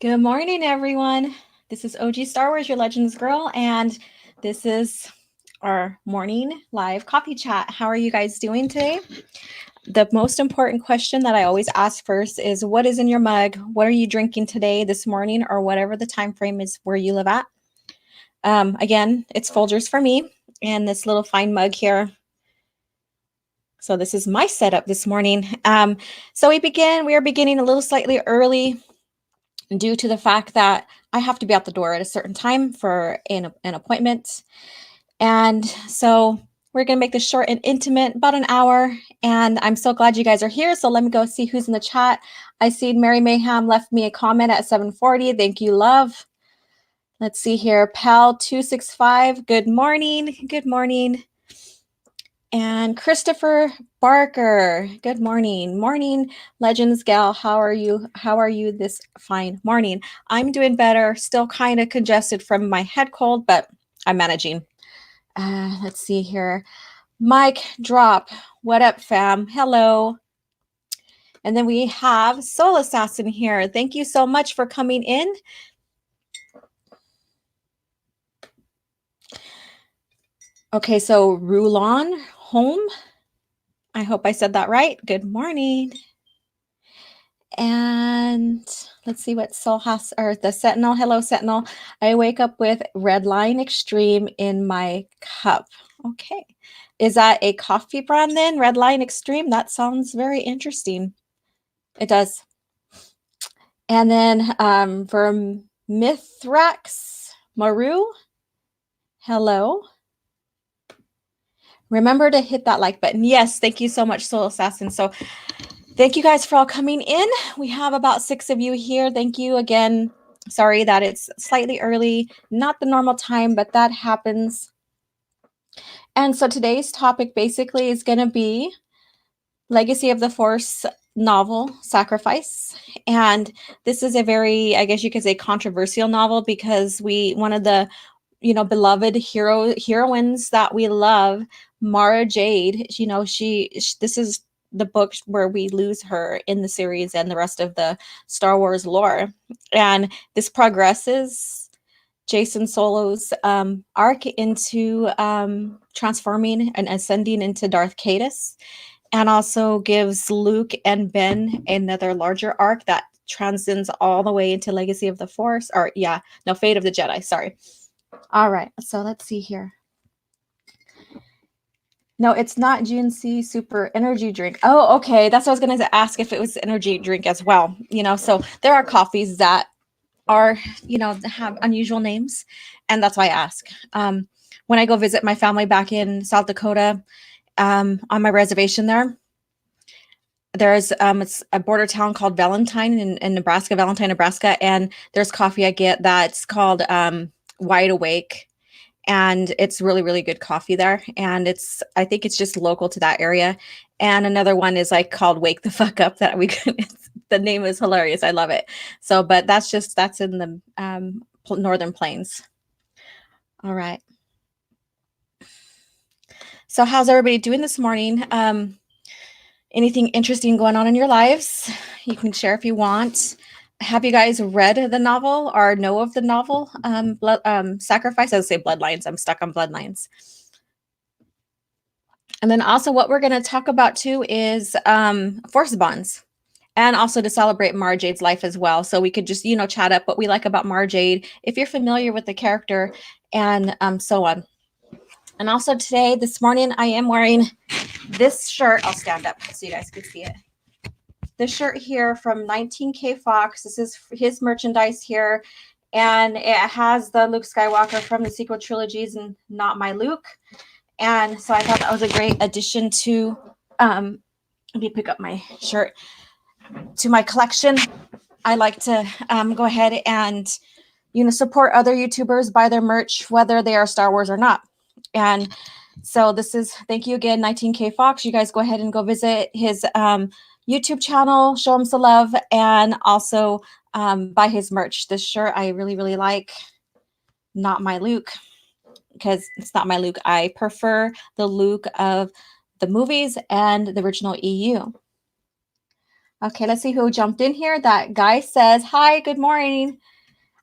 Good morning, everyone. This is O.G.Starwars, your Legends girl, and this is our morning live coffee chat. How are you guys doing today? The most important question that I always ask first is what is in your mug? What are you drinking today, this morning, or whatever the time frame is where you live at? Again, it's Folgers for me and this little fine mug here. So this is my setup this morning. So we are beginning a little slightly early due to the fact that I have to be out the door at a certain time for an appointment. And so we're going to make this short and intimate, about an hour. And I'm so glad you guys are here. So let me go see who's in the chat. I see Mary Mayhem left me a comment at 7:40. Thank you, love. Let's see here. Pal265. Good morning. Good morning. And Christopher Barker. Good morning. Morning, Legends gal. How are you? How are you this fine morning? I'm doing better. Still kind of congested from my head cold, but I'm managing. Let's see here. Mike Drop. What up, fam? Hello. And then we have Soul Assassin here. Thank you so much for coming in. Okay, so Rulon Home. I hope I said that right. Good morning. And let's see what Soul has, or the Sentinel. Hello, Sentinel. I wake up with Red Line Extreme in my cup. Okay. Is that a coffee brand then? Red Line Extreme? That sounds very interesting. It does. And then for Mithrax Maru, hello. Remember to hit that like button. Yes, thank you so much, Soul Assassin. So thank you guys for all coming in. We have about 6 of you here. Thank you again. Sorry that it's slightly early, not the normal time, but that happens. And so today's topic basically is going to be Legacy of the Force novel, Sacrifice. And this is a very, I guess you could say, controversial novel because one of the beloved heroines that we love, Mara Jade, this is the book where we lose her in the series and the rest of the Star Wars lore. And this progresses Jason Solo's arc into transforming and ascending into Darth Caedus, and also gives Luke and Ben another larger arc that transcends all the way into Legacy of the Force, Fate of the Jedi, sorry. All right, so let's see here. No, it's not GNC Super Energy Drink. Oh, okay. That's what I was going to ask, if it was energy drink as well. So there are coffees that are, have unusual names, and that's why I ask. When I go visit my family back in South Dakota, on my reservation there's it's a border town called Valentine in Nebraska, Valentine, Nebraska, and there's coffee I get that's called Wide Awake, and it's really, really good coffee there. And I think it's just local to that area. And another one is like called Wake the Fuck Up that we could, the name is hilarious. I love it. So, but that's in the Northern Plains. All right. So how's everybody doing this morning? Anything interesting going on in your lives? You can share if you want. Have you guys read the novel or know of the novel, Sacrifice? I would say Bloodlines. I'm stuck on Bloodlines. And then also what we're going to talk about too is Force Bonds, and also to celebrate Mara Jade's life as well. So we could just, chat up what we like about Mara Jade, if you're familiar with the character, and so on. And also today, this morning, I am wearing this shirt. I'll stand up so you guys can see it. This shirt here from 19K Fox. This is his merchandise here. And it has the Luke Skywalker from the sequel trilogies and Not My Luke. And so I thought that was a great addition to, let me pick up my shirt, to my collection. I like to go ahead and, support other YouTubers, buy their merch, whether they are Star Wars or not. And so thank you again, 19K Fox. You guys go ahead and go visit his YouTube channel, show him some love, and also buy his merch. This shirt I really, really like. Not My Luke, because it's not my Luke. I prefer the Luke of the movies and the original EU. Okay, let's see who jumped in here. That guy says, hi, good morning.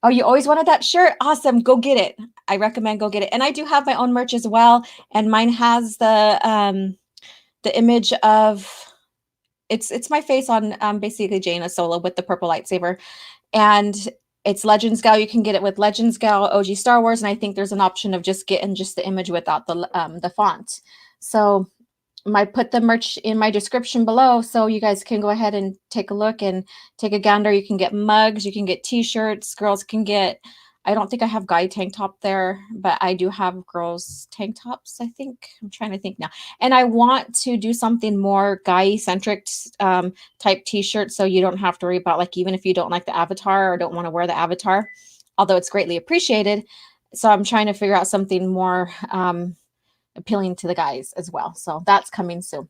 Oh, you always wanted that shirt? Awesome. Go get it. I recommend go get it. And I do have my own merch as well. And mine has the image of it's my face on basically Jaina Solo with the purple lightsaber. And it's Legends Gal. You can get it with Legends Gal, O.G.Starwars, and I think there's an option of just getting just the image without the font. So I put the merch in my description below, so you guys can go ahead and take a look and take a gander. You can get mugs, you can get t-shirts, girls can get, I don't think I have guy tank top there, but I do have girls tank tops, I think. I'm trying to think now. And I want to do something more guy-centric type t-shirt, so you don't have to worry about, like, even if you don't like the avatar or don't want to wear the avatar, although it's greatly appreciated. So I'm trying to figure out something more appealing to the guys as well. So that's coming soon.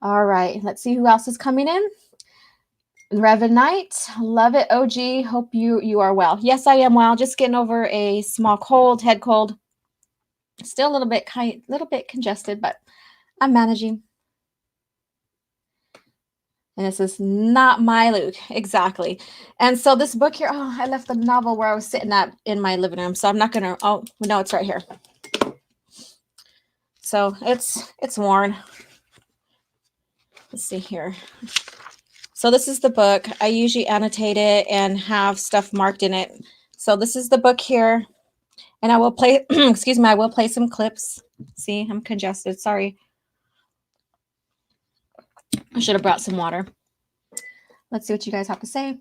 All right, let's see who else is coming in. Revenite, love it, OG. Hope you are well. Yes, I am well. Just getting over a small cold, head cold. Still a little bit congested, but I'm managing. And this is not my Luke, exactly. And so this book here, oh, I left the novel where I was sitting at in my living room, so I'm not gonna. Oh no, it's right here. So it's worn. Let's see here. So this is the book. I usually annotate it and have stuff marked in it. So this is the book here. And I will play, excuse me, I will play some clips. See, I'm congested. Sorry. I should have brought some water. Let's see what you guys have to say.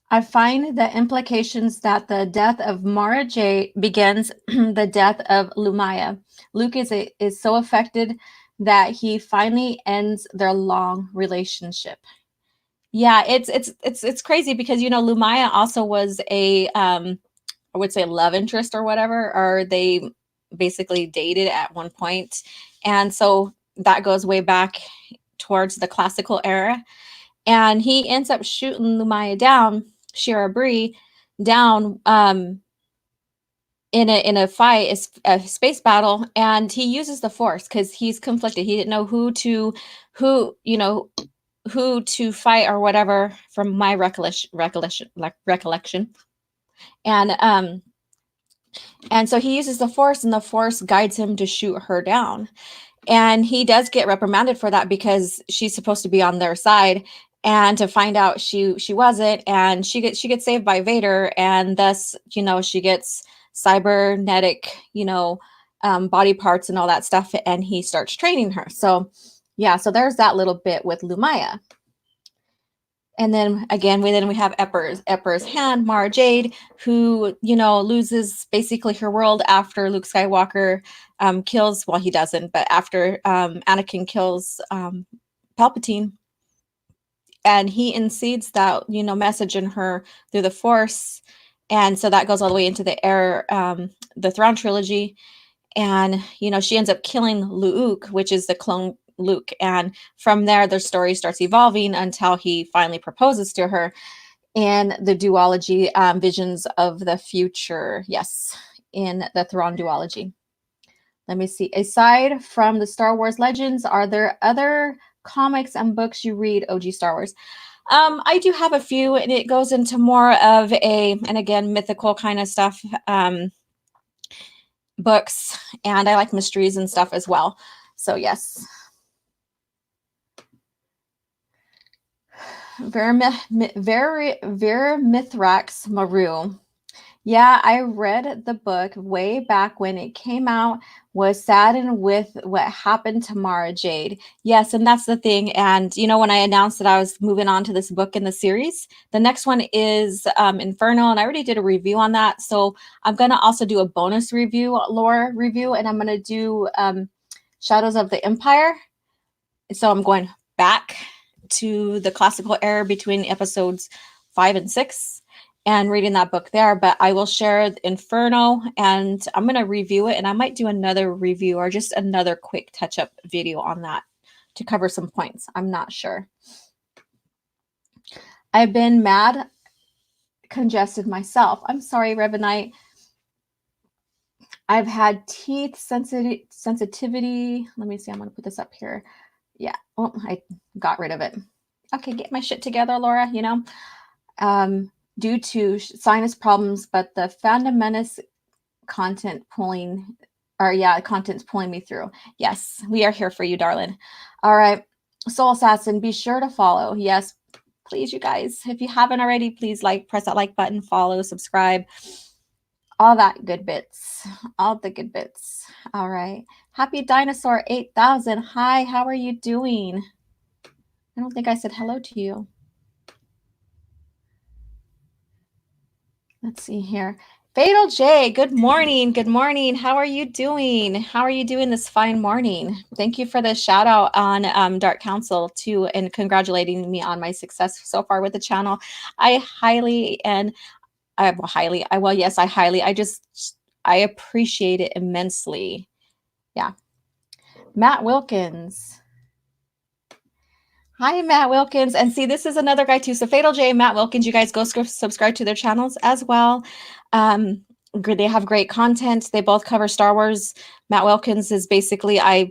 I find the implications that the death of Mara Jade begins the death of Lumaya. Luke is so affected that he finally ends their long relationship. Yeah, it's crazy because, you know, Lumaya also was a I would say love interest or whatever, or they basically dated at one point. And so that goes way back towards the classical era. And he ends up shooting Lumaya down, Shira Bree down in a fight, a space battle, and he uses the force because he's conflicted. He didn't know who to fight or whatever from my recollection. And so he uses the force, and the force guides him to shoot her down. And he does get reprimanded for that because she's supposed to be on their side, and to find out she wasn't, and she gets saved by Vader, and thus, you know, she gets cybernetic, body parts and all that stuff, and he starts training her. So yeah, so there's that little bit with Lumaya. And then again, we have Epper's hand, Mara Jade, who, loses basically her world after Luke Skywalker kills, well, he doesn't, but after Anakin kills Palpatine, and he inseeds that, message in her through the Force. And so that goes all the way into the Thrawn trilogy. And, she ends up killing Luke, which is the clone Luke. And from there, their story starts evolving until he finally proposes to her in the duology, Visions of the Future. Yes, in the Thrawn duology. Let me see. Aside from the Star Wars Legends, are there other comics and books you read, O.G.Starwars? I do have a few, and it goes into more of and again, mythical kind of stuff. Books, and I like mysteries and stuff as well. So yes. Vermithrax Maru. Yeah, I read the book way back when it came out, was saddened with what happened to Mara Jade. Yes, and that's the thing. And, when I announced that I was moving on to this book in the series, the next one is Inferno, and I already did a review on that. So I'm going to also do a bonus review, lore review, and I'm going to do Shadows of the Empire. So I'm going back to the classical era between episodes 5 and 6. And reading that book there, but I will share Inferno, and I'm going to review it, and I might do another review or just another quick touch-up video on that to cover some points. I'm not sure. I've been mad congested myself. I'm sorry, Revenite. I've had teeth sensitivity. Let me see. I'm going to put this up here. Yeah. Oh, I got rid of it. Okay, get my shit together, Laura, you know. Due to sinus problems, but the Phantom Menace content pulling, or yeah, content's pulling me through. Yes, we are here for you, darling. All right, Soul Assassin, be sure to follow. Yes, please, you guys. If you haven't already, please press that like button, follow, subscribe, all that good bits, all the good bits. All right. Happy Dinosaur 8000. Hi, how are you doing? I don't think I said hello to you. Let's see here. Fatal J, good morning. Good morning. How are you doing? How are you doing this fine morning? Thank you for the shout out on Dark Council too, and congratulating me on my success so far with the channel. I highly and I highly, I well, yes, I highly, I appreciate it immensely. Yeah. Matt Wilkins. Hi, Matt Wilkins. And see, this is another guy too. So Fatal J and Matt Wilkins, you guys go subscribe to their channels as well. They have great content. They both cover Star Wars. Matt Wilkins is basically, I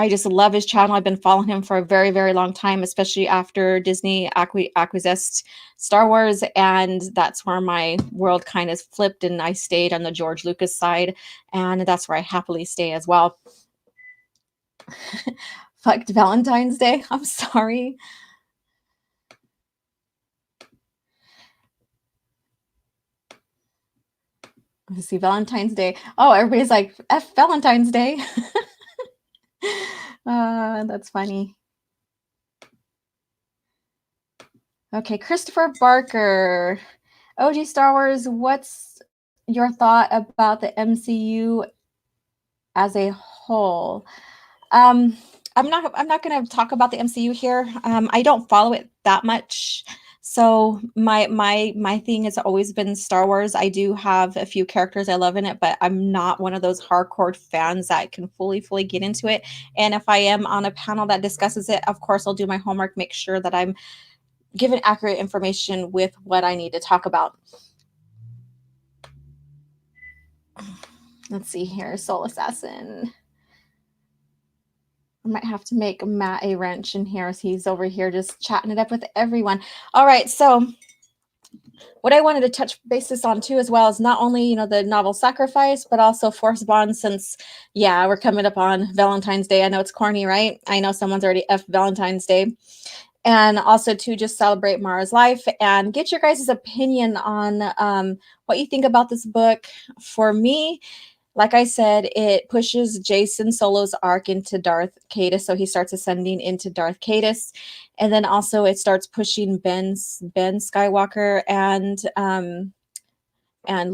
just love his channel. I've been following him for a very, very long time, especially after Disney acquiesced Star Wars. And that's where my world kind of flipped and I stayed on the George Lucas side. And that's where I happily stay as well. Fucked Valentine's Day. I'm sorry. Let's see, Valentine's Day. Oh, everybody's like, F Valentine's Day. That's funny. Okay, Christopher Barker. O.G.Starwars, what's your thought about the MCU as a whole? I'm not going to talk about the MCU here. I don't follow it that much. So my thing has always been Star Wars. I do have a few characters I love in it, but I'm not one of those hardcore fans that can fully get into it. And if I am on a panel that discusses it, of course I'll do my homework, make sure that I'm given accurate information with what I need to talk about. Let's see here, Soul Assassin. I might have to make Matt a wrench in here as he's over here just chatting it up with everyone. All right, so what I wanted to touch bases on too as well is not only, you know, the novel Sacrifice, but also Force Bond, since, yeah, we're coming up on Valentine's Day. I know it's corny, right? I know someone's already F Valentine's Day. And also to just celebrate Mara's life and get your guys' opinion on what you think about this book. For me, like I said, it pushes Jason Solo's arc into Darth Caedus, so he starts ascending into Darth Caedus, and then also it starts pushing Ben Skywalker and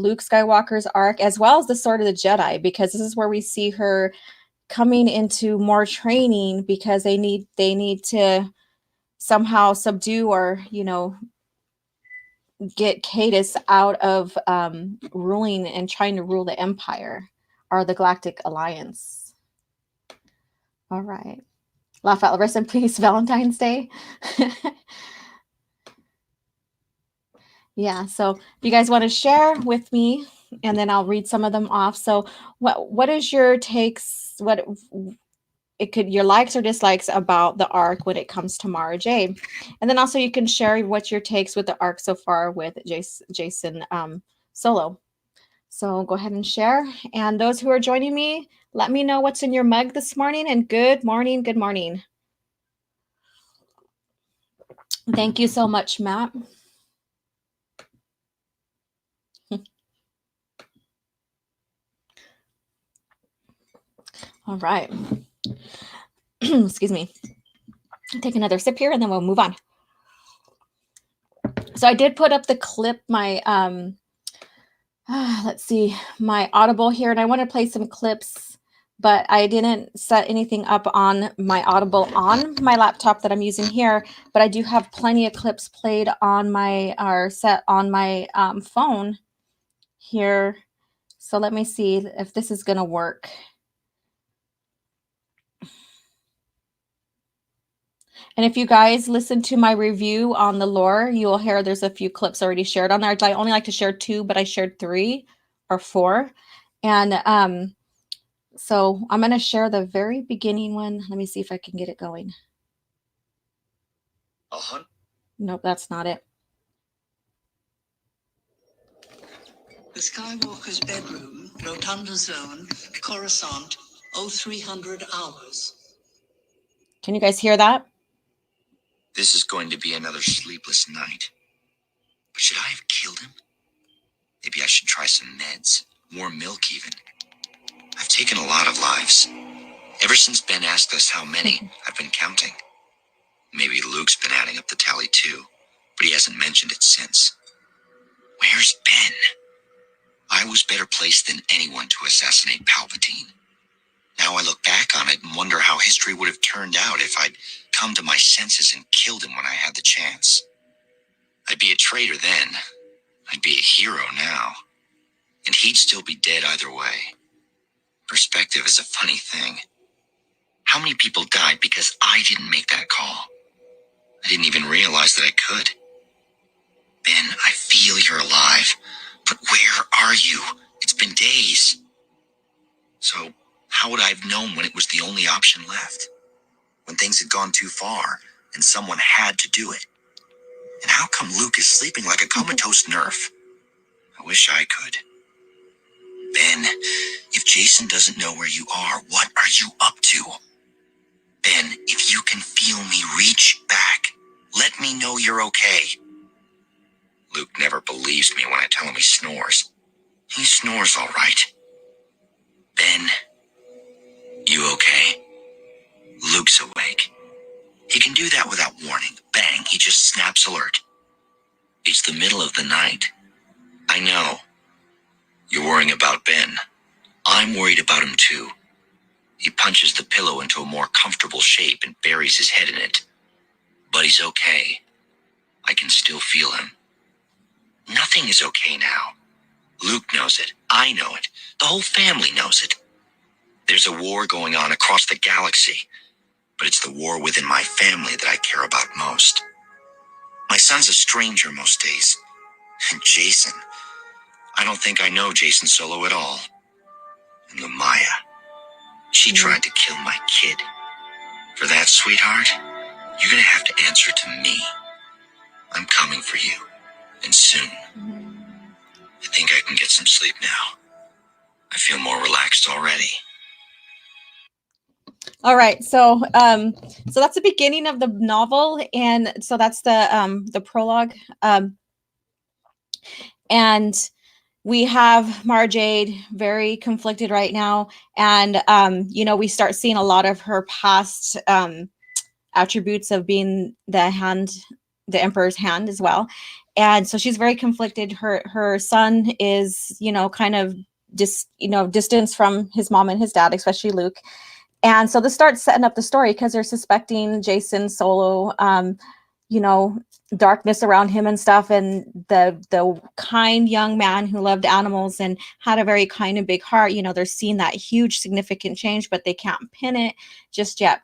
Luke Skywalker's arc, as well as the Sword of the Jedi, because this is where we see her coming into more training because they need to somehow subdue or, you know, get Caedus out of ruling and trying to rule the Empire or the Galactic Alliance. All right. Laugh out, rest in peace, Valentine's Day. Yeah, so if you guys want to share with me, and then I'll read some of them off. So what is your takes? What it could your likes or dislikes about the arc when it comes to Mara Jade, and then also you can share what your takes with the arc so far with Jason Solo. So go ahead and share. And those who are joining me, let me know what's in your mug this morning. And good morning. Good morning. Thank you so much, Matt. All right. Excuse me. Take another sip here and then we'll move on. So I did put up the clip, my let's see, my Audible here, and I want to play some clips, but I didn't set anything up on my Audible on my laptop that I'm using here, but I do have plenty of clips played on my, or set on my phone here. So let me see if this is going to work. And if you guys listen to my review on the lore, you will hear there's a few clips already shared on there. I only like to share 2, but I shared 3 or 4. And so I'm going to share the very beginning one. Let me see if I can get it going. Nope, that's not it. The Skywalker's bedroom, Rotunda Zone, Coruscant, 0300 hours. Can you guys hear that? This is going to be another sleepless night. But should I have killed him? Maybe I should try some meds. More milk, even. I've taken a lot of lives. Ever since Ben asked us how many, I've been counting. Maybe Luke's been adding up the tally too, but he hasn't mentioned it since. Where's Ben? I was better placed than anyone to assassinate Palpatine. Now I look back on it and wonder how history would have turned out if I'd come to my senses and killed him when I had the chance. I'd be a traitor then. I'd be a hero now. And he'd still be dead either way. Perspective is a funny thing. How many people died because I didn't make that call? I didn't even realize that I could. Ben, I feel you're alive. But where are you? It's been days. So, how would I have known when it was the only option left? When things had gone too far, and someone had to do it? And how come Luke is sleeping like a comatose nerf? I wish I could. Ben, if Jason doesn't know where you are, what are you up to? Ben, if you can feel me, reach back. Let me know you're okay. Luke never believes me when I tell him he snores. He snores all right. Ben, you okay? Luke's awake. He can do that without warning. Bang, he just snaps alert. It's the middle of the night. I know. You're worrying about Ben. I'm worried about him too. He punches the pillow into a more comfortable shape and buries his head in it. But he's okay. I can still feel him. Nothing is okay now. Luke knows it. I know it. The whole family knows it. There's a war going on across the galaxy, but it's the war within my family that I care about most. My son's a stranger most days. And Jason, I don't think I know Jason Solo at all. And Lumaya, she tried to kill my kid. For that, sweetheart, you're gonna have to answer to me. I'm coming for you, and soon. I think I can get some sleep now. I feel more relaxed already. All right, so that's the beginning of the novel, and so that's the prologue, and we have Mara Jade very conflicted right now, and you know, we start seeing a lot of her past attributes of being the Emperor's hand as well, and so she's very conflicted. Her son is, you know, kind of distance from his mom and his dad, especially Luke. And so this starts setting up the story because they're suspecting Jason Solo, you know, darkness around him and stuff. And the kind young man who loved animals and had a very kind and big heart, you know, they're seeing that huge significant change, but they can't pin it just yet.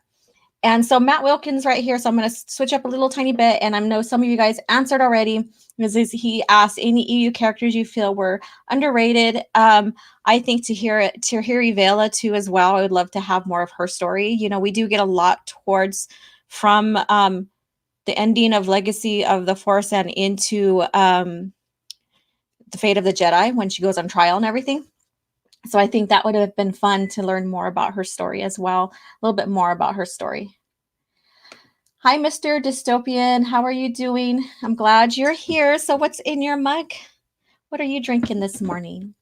And so Matt Wilkins right here. So I'm going to switch up a little tiny bit. And I know some of you guys answered already. He asked any EU characters you feel were underrated. I think Tahiri Vela too as well. I would love to have more of her story. You know, we do get a lot from the ending of Legacy of the Force and into the Fate of the Jedi when she goes on trial and everything. So I think that would have been fun to learn more about her story as well. A little bit more about her story. Hi, Mr. Dystopian. How are you doing? I'm glad you're here. So what's in your mug? What are you drinking this morning?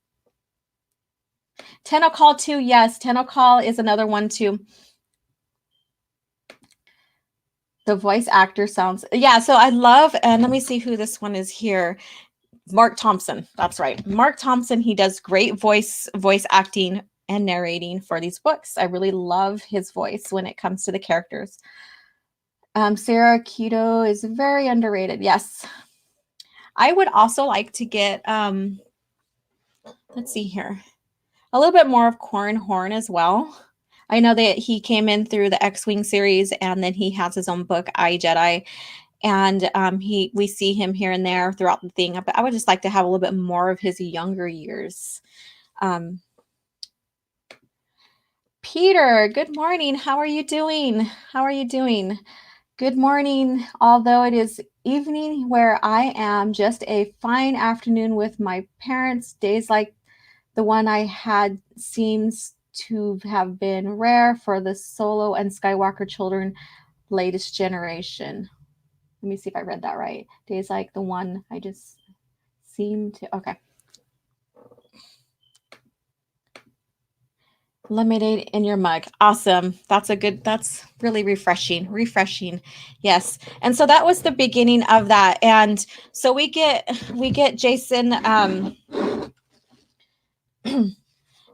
Tenocall too. Yes, Tenocall is another one too. The voice actor sounds, yeah, so I love, and let me see who this one is here. Mark Thompson. That's right. Mark Thompson. He does great voice acting and narrating for these books. I really love his voice when it comes to the characters. Sarah Keto is very underrated. Yes. I would also like to get, let's see here, a little bit more of Corran Horn as well. I know that he came in through the X-Wing series, and then he has his own book, I, Jedi. And we see him here and there throughout the thing. But I would just like to have a little bit more of his younger years. Peter, good morning. How are you doing? How are you doing? Good morning. Although it is evening where I am, just a fine afternoon with my parents. Days like the one I had seems to have been rare for the Solo and Skywalker children, latest generation. Let me see if I read that right. Days like the one I just seem to, okay. Lemonade in your mug. Awesome. That's really refreshing. Yes. And so that was the beginning of that. And so we get Jason,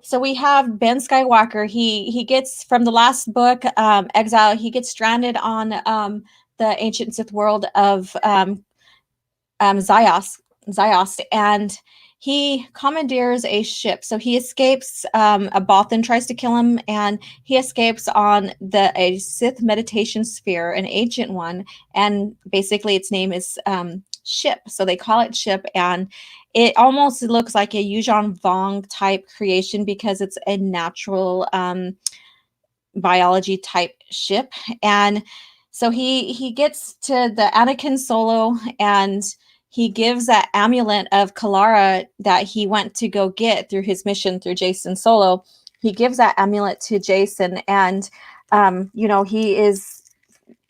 so we have Ben Skywalker. He gets from the last book, Exile, he gets stranded on the ancient Sith world of Ziost, and he commandeers a ship. So he escapes. A Bothan tries to kill him, and he escapes on a Sith meditation sphere, an ancient one, and basically its name is Ship. So they call it Ship, and it almost looks like a Yuuzhan Vong type creation because it's a natural biology type ship. And so he gets to the Anakin Solo, and he gives that amulet of Kalara that he went to go get through his mission through Jason Solo. He gives that amulet to Jason, and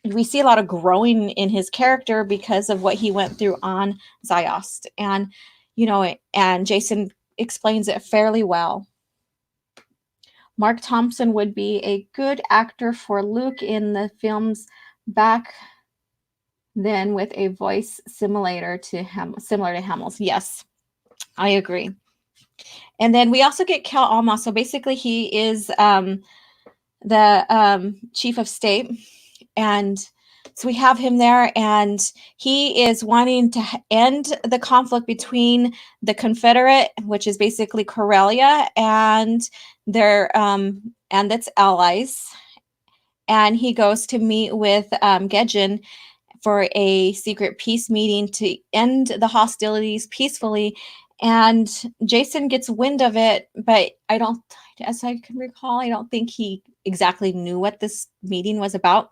we see a lot of growing in his character because of what he went through on Ziost. And and Jason explains it fairly well. Mark Thompson would be a good actor for Luke in the films back then, with a voice similar to Hamill's. Yes, I agree. And then we also get Cal Alma. So basically, he is the chief of state, and so we have him there, and he is wanting to end the conflict between the Confederate, which is basically Corellia, and their and its allies. And he goes to meet with Gedgen for a secret peace meeting to end the hostilities peacefully. And Jason gets wind of it, but as I can recall, I don't think he exactly knew what this meeting was about.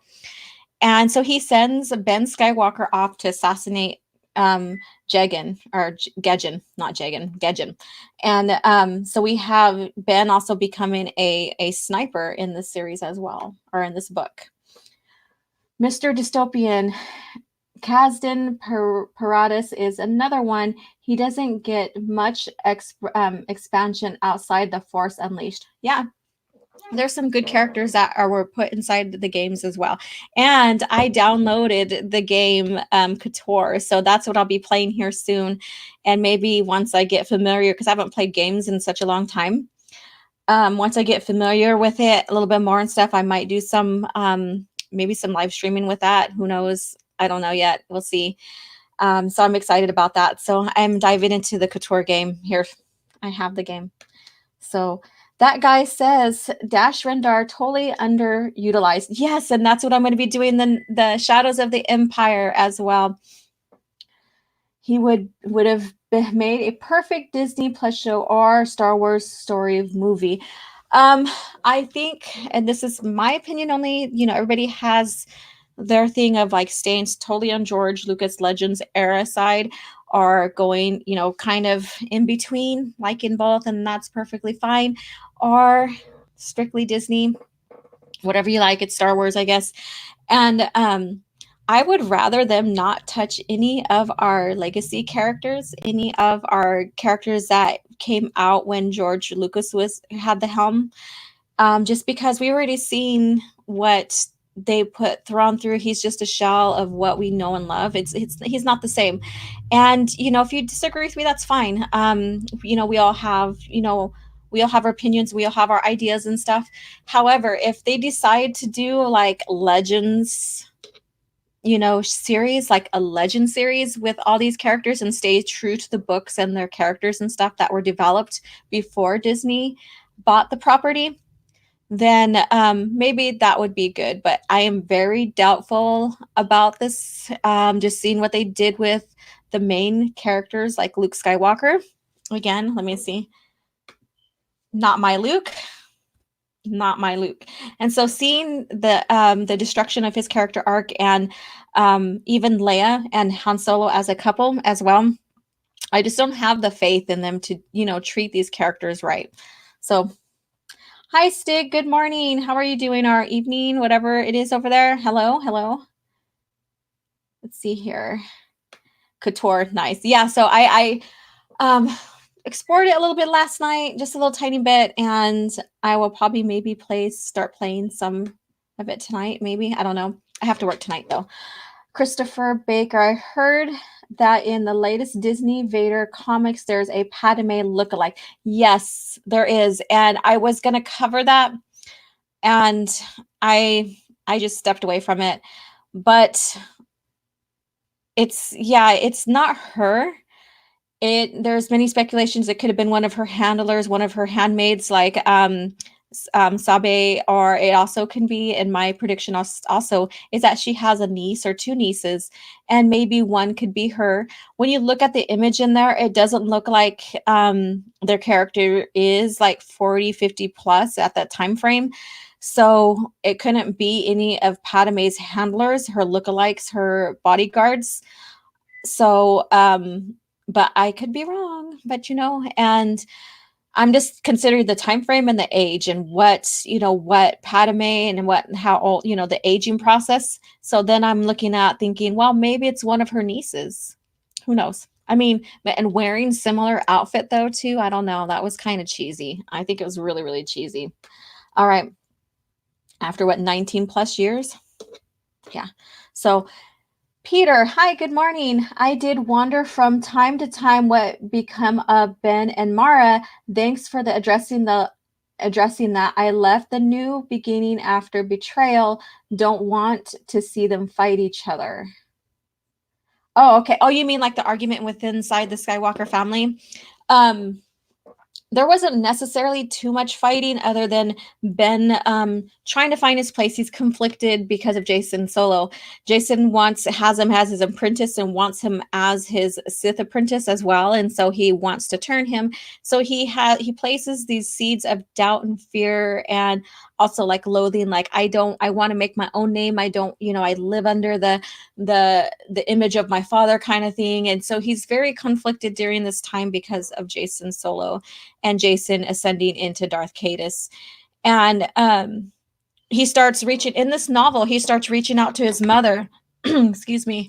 And so he sends Ben Skywalker off to assassinate Gedgen, not Jagan, Gedgen. And so we have Ben also becoming a sniper in this series as well, or in this book. Mr. Dystopian, Kazdan Paratus is another one. He doesn't get much expansion outside the Force Unleashed. Yeah, there's some good characters that were put inside the games as well. And I downloaded the game Couture, so that's what I'll be playing here soon. And maybe once I get familiar, because I haven't played games in such a long time, once I get familiar with it a little bit more and stuff, I might do some maybe some live streaming with that. Who knows? I don't know yet. We'll see. So I'm excited about that. So I'm diving into the Couture game here. I have the game. So that guy says Dash Rendar totally underutilized. Yes, and that's what I'm going to be doing the Shadows of the Empire as well. He would have made a perfect Disney Plus show or Star Wars story movie. I think, and this is my opinion only, everybody has their thing of like staying totally on George Lucas Legends era side, or going, kind of in between, like in both, and that's perfectly fine, or strictly Disney, whatever you like. It's Star Wars, I guess. And I would rather them not touch any of our legacy characters, any of our characters that came out when George Lucas had the helm, just because we already seen what they put Thrawn through. He's just a shell of what we know and love. He's not the same. And if you disagree with me, that's fine. We all have our opinions, we all have our ideas and stuff. However, if they decide to do like Legends, series, like a Legend series with all these characters, and stay true to the books and their characters and stuff that were developed before Disney bought the property, then maybe that would be good. But I am very doubtful about this. Just seeing what they did with the main characters like Luke Skywalker. Again, let me see. Not my Luke. not my Luke. And so seeing the destruction of his character arc, and even Leia and Han Solo as a couple as well, I just don't have the faith in them to, treat these characters right. So, hi Stig, good morning. How are you doing? Or evening, whatever it is over there. Hello, hello. Let's see here. Couture, nice. Yeah, so I explored it a little bit last night, just a little tiny bit, and I will probably maybe start playing some of it tonight, maybe. I don't know. I have to work tonight though. Christopher Baker, I heard that in the latest Disney Vader comics, there's a Padme lookalike. Yes, there is. And I was going to cover that, and I just stepped away from it. But it's not her. There's many speculations it could have been one of her handlers, one of her handmaids, like Sabe, or it also can be, in my prediction also, is that she has a niece or two nieces, and maybe one could be her. When you look at the image in there, it doesn't look like their character is like 40, 50 plus at that time frame. So it couldn't be any of Padme's handlers, her lookalikes, her bodyguards. So, but I could be wrong, but and I'm just considering the time frame and the age and what Padme and how old, the aging process. So then I'm looking at thinking, well, maybe it's one of her nieces. Who knows? I mean, and wearing similar outfit though too. I don't know. That was kind of cheesy. I think it was really, really cheesy. All right. After 19 plus years? Yeah. So Peter, hi, good morning. I did wonder from time to time what become of Ben and Mara. Thanks for addressing that. I left the new beginning after betrayal. Don't want to see them fight each other. Oh, okay. Oh, you mean like the argument inside the Skywalker family? Um, there wasn't necessarily too much fighting other than Ben trying to find his place. He's conflicted because of Jason Solo. Jason has him as his apprentice and wants him as his Sith apprentice as well, and so he wants to turn him. So he places these seeds of doubt and fear, and also like loathing. Like I want to make my own name. I don't, I live under the image of my father kind of thing, and so he's very conflicted during this time because of Jason Solo and Jason ascending into Darth Caedus. And he starts reaching out to his mother, excuse me,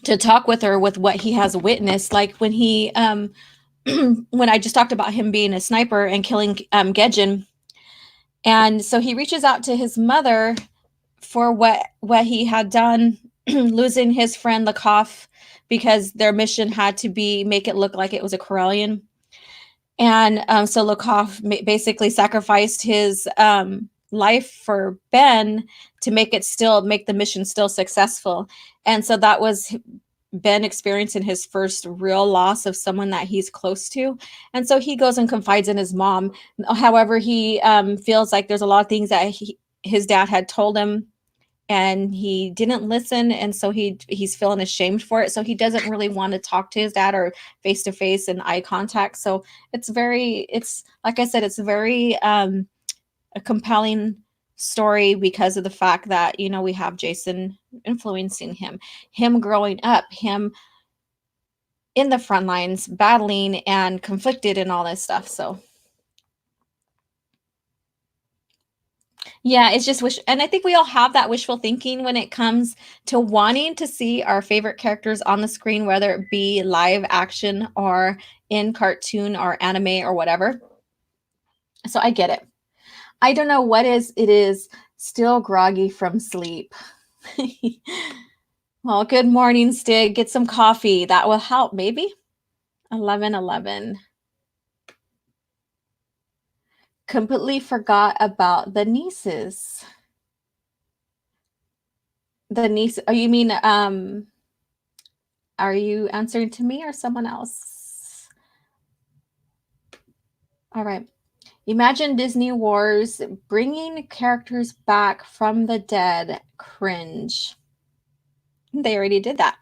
to talk with her with what he has witnessed. Like when he, when I just talked about him being a sniper and killing Gedjin. And so he reaches out to his mother for what he had done, losing his friend Caff, because their mission had to be make it look like it was a Corellian. And so Caff basically sacrificed his life for Ben to make the mission still successful. And so that was Ben experiencing his first real loss of someone that he's close to. And so he goes and confides in his mom. However, he feels like there's a lot of things that his dad had told him and he didn't listen, and so he's feeling ashamed for it, so he doesn't really want to talk to his dad or face to face and eye contact. So it's like I said, it's very a compelling story because of the fact that we have Jason influencing him growing up, him in the front lines battling and conflicted and all this stuff. So yeah, it's just and I think we all have that wishful thinking when it comes to wanting to see our favorite characters on the screen, whether it be live action or in cartoon or anime or whatever. So I get it. I don't know what it is, still groggy from sleep. Well, good morning, Stig. Get some coffee. That will help, maybe. 11:11. Completely forgot about the nieces. The niece, oh, you mean are you answering to me or someone else? All right. Imagine Disney Wars bringing characters back from the dead. Cringe. They already did that.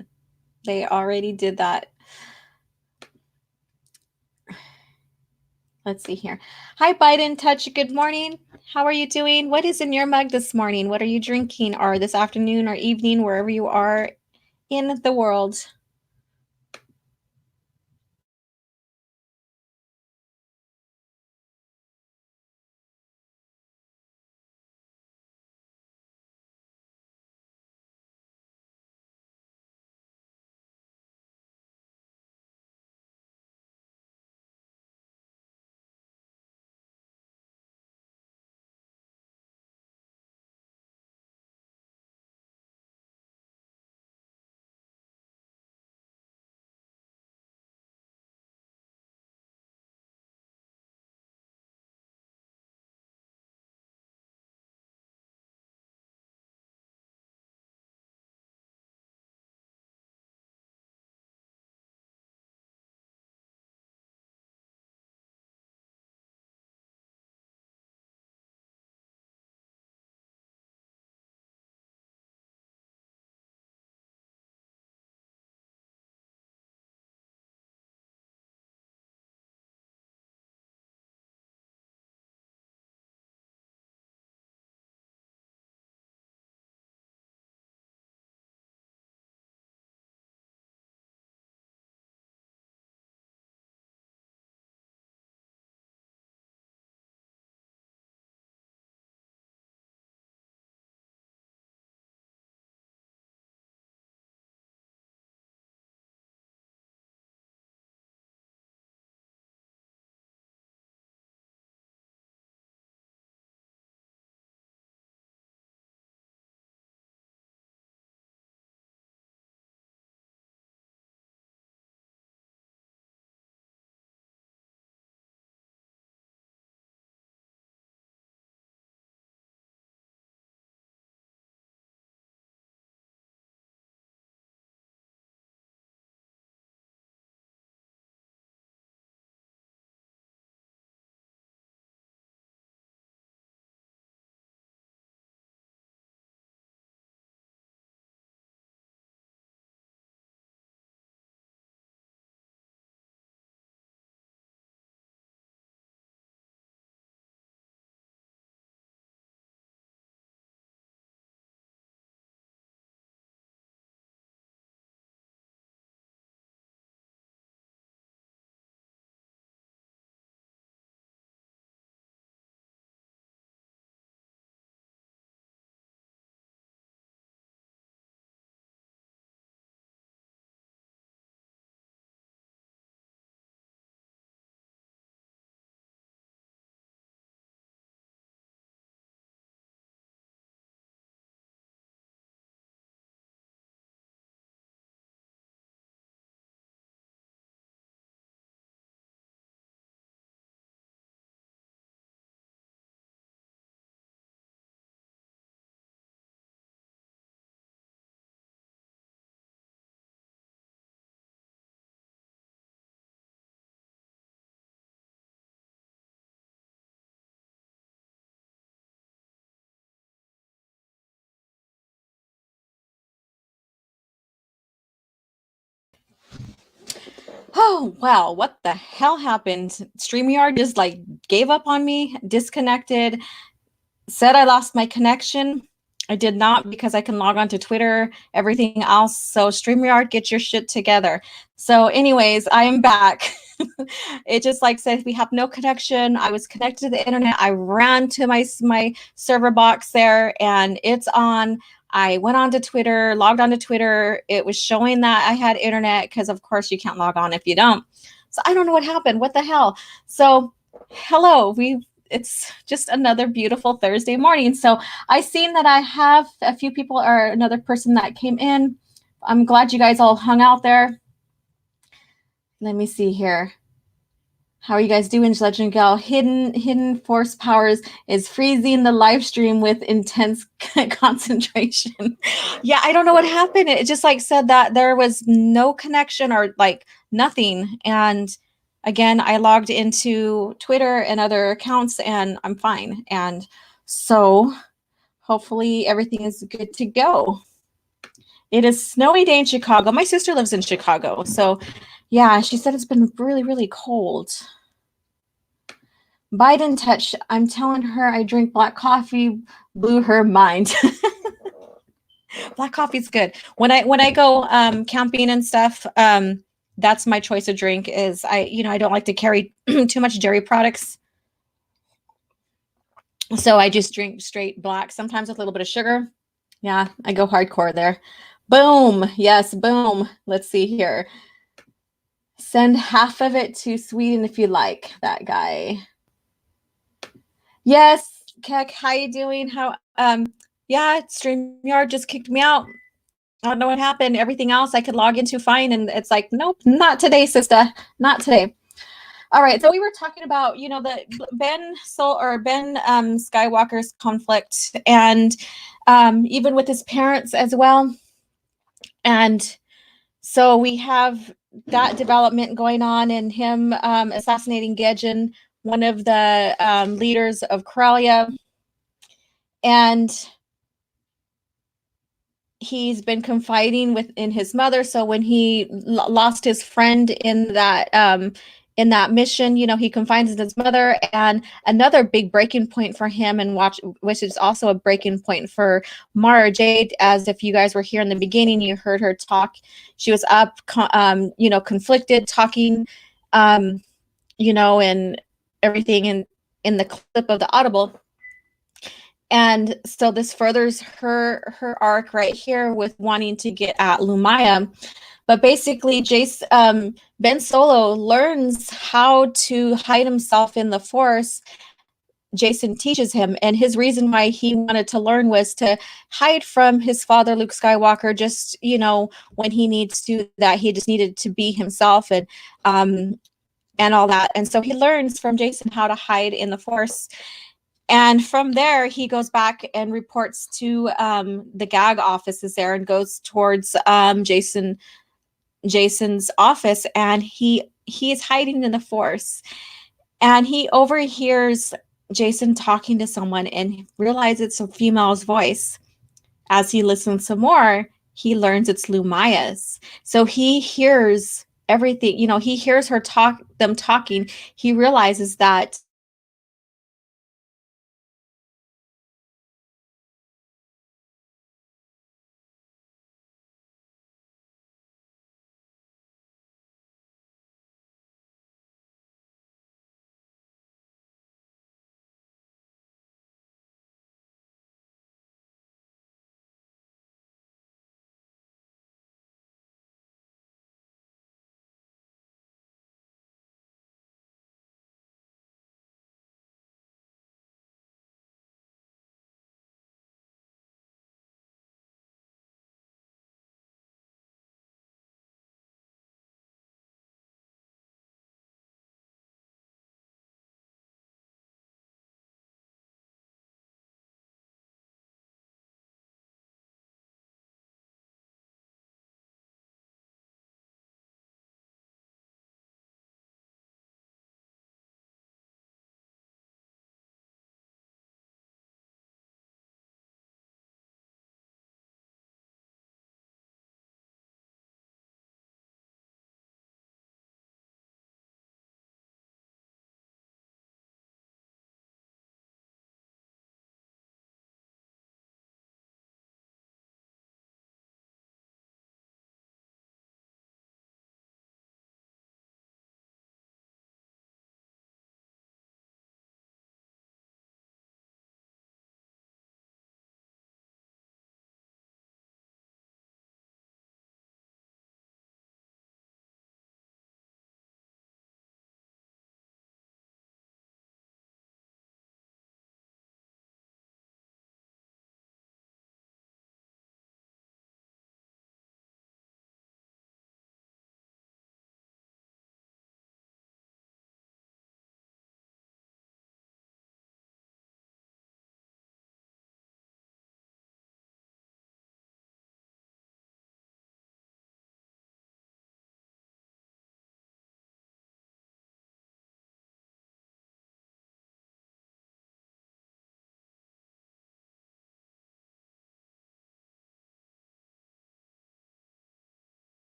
Let's see here. Hi, Biden Touch. Good morning. How are you doing? What is in your mug this morning? What are you drinking, or this afternoon or evening, wherever you are in the world? Oh, wow. What the hell happened? StreamYard just like gave up on me, disconnected, said I lost my connection. I did not, because I can log on to Twitter, everything else. So StreamYard, get your shit together. So anyways, I am back. It just like said we have no connection. I was connected to the internet. I ran to my server box there and it's on. I went on to Twitter, logged on to Twitter. It was showing that I had internet because of course you can't log on if you don't. So I don't know what happened. What the hell? So hello, it's just another beautiful Thursday morning. So I seen that I have a few people or another person that came in. I'm glad you guys all hung out there. Let me see here. How are you guys doing, Legend Gal? Hidden force powers is freezing the live stream with intense concentration. Yeah, I don't know what happened. It just like said that there was no connection or like nothing. And again, I logged into Twitter and other accounts and I'm fine. And so hopefully everything is good to go. It is snowy day in Chicago. My sister lives in Chicago. So yeah, she said it's been really, really cold. Biden touch. I'm telling her I drink black coffee, blew her mind. Black coffee's good. When I go camping and stuff, that's my choice of drink. Is I don't like to carry too much dairy products, so I just drink straight black. Sometimes with a little bit of sugar. Yeah, I go hardcore there. Boom. Yes, boom. Let's see here. Send half of it to Sweden if you like. That guy. Yes, Keck, how you doing? How yeah, StreamYard just kicked me out. I don't know what happened. Everything else I could log into fine, and it's like, nope, not today, sister. Not today. All right, so we were talking about, the Ben Skywalker's conflict, and even with his parents as well. And so we have that development going on, and him assassinating Gejin, one of the leaders of Corellia, and he's been confiding in his mother. So when he lost his friend in that mission, he confides in his mother. And another big breaking point for him, which is also a breaking point for Mara Jade, as if you guys were here in the beginning, you heard her talk. She was up, conflicted, talking, and everything in the clip of the Audible. And so this furthers her arc right here with wanting to get at Lumaya. But basically, Ben Solo learns how to hide himself in the Force. Jason teaches him, and his reason why he wanted to learn was to hide from his father, Luke Skywalker, just, when he needs to, that he just needed to be himself, and all that. And so he learns from Jason how to hide in the Force. And from there, he goes back and reports to the gag offices there, and goes towards Jason's office, and he's hiding in the Force, and he overhears Jason talking to someone and realizes it's a female's voice. As he listens some more, he learns it's Lumaya's. So he hears everything. He hears them talking. He realizes that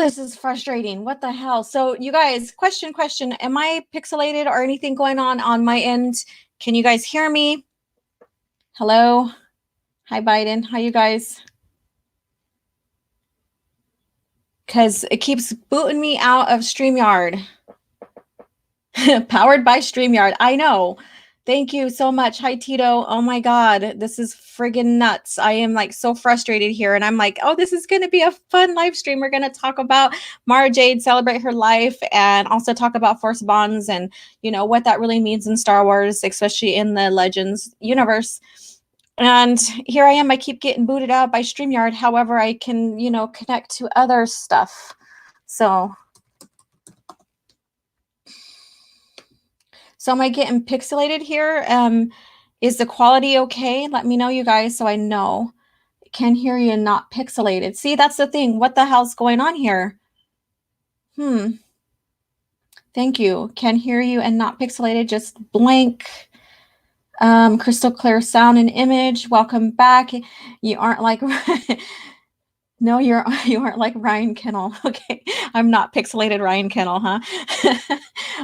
this is frustrating. What the hell? So you guys, question. Am I pixelated or anything going on my end? Can you guys hear me? Hello? Hi, Biden. How you guys? Because it keeps booting me out of StreamYard. Powered by StreamYard. I know. Thank you so much. Hi, Tito. Oh my God. This is friggin' nuts. I am like so frustrated here. And I'm like, oh, this is going to be a fun live stream. We're going to talk about Mara Jade, celebrate her life, and also talk about Force Bonds and, you know, what that really means in Star Wars, especially in the Legends universe. And here I am. I keep getting booted out by StreamYard. However, I can, you know, connect to other stuff. So am I getting pixelated here? Is the quality okay? Let me know, you guys, so I know. Can hear you not pixelated. See, that's the thing. What the hell's going on here? Thank you. Can hear you and not pixelated, just blank. Crystal clear sound and image. Welcome back. You aren't like... No, you aren't like Ryan Kennel. Okay, I'm not pixelated Ryan Kennel, huh?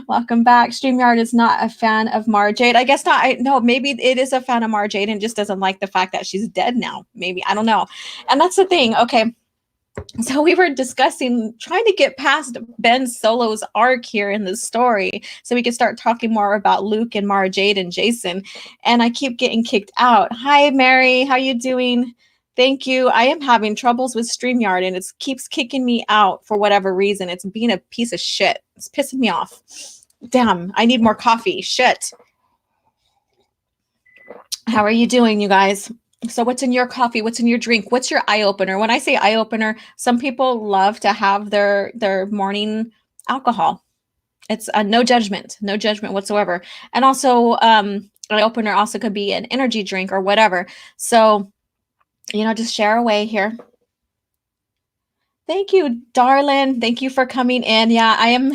Welcome back. StreamYard is not a fan of Mara Jade. I guess not. No, maybe it is a fan of Mara Jade and just doesn't like the fact that she's dead now. Maybe, I don't know. And that's the thing. Okay, so we were discussing trying to get past Ben Solo's arc here in this story so we could start talking more about Luke and Mara Jade and Jason. And I keep getting kicked out. Hi, Mary. How you doing? Thank you. I am having troubles with StreamYard and it keeps kicking me out for whatever reason. It's being a piece of shit. It's pissing me off. Damn, I need more coffee. Shit. How are you doing, you guys? So what's in your coffee? What's in your drink? What's your eye opener? When I say eye opener, some people love to have their morning alcohol. It's no judgment whatsoever. And also, eye opener also could be an energy drink or whatever. So, you know, just share away here. Thank you, darling. Thank you for coming in. Yeah, I am.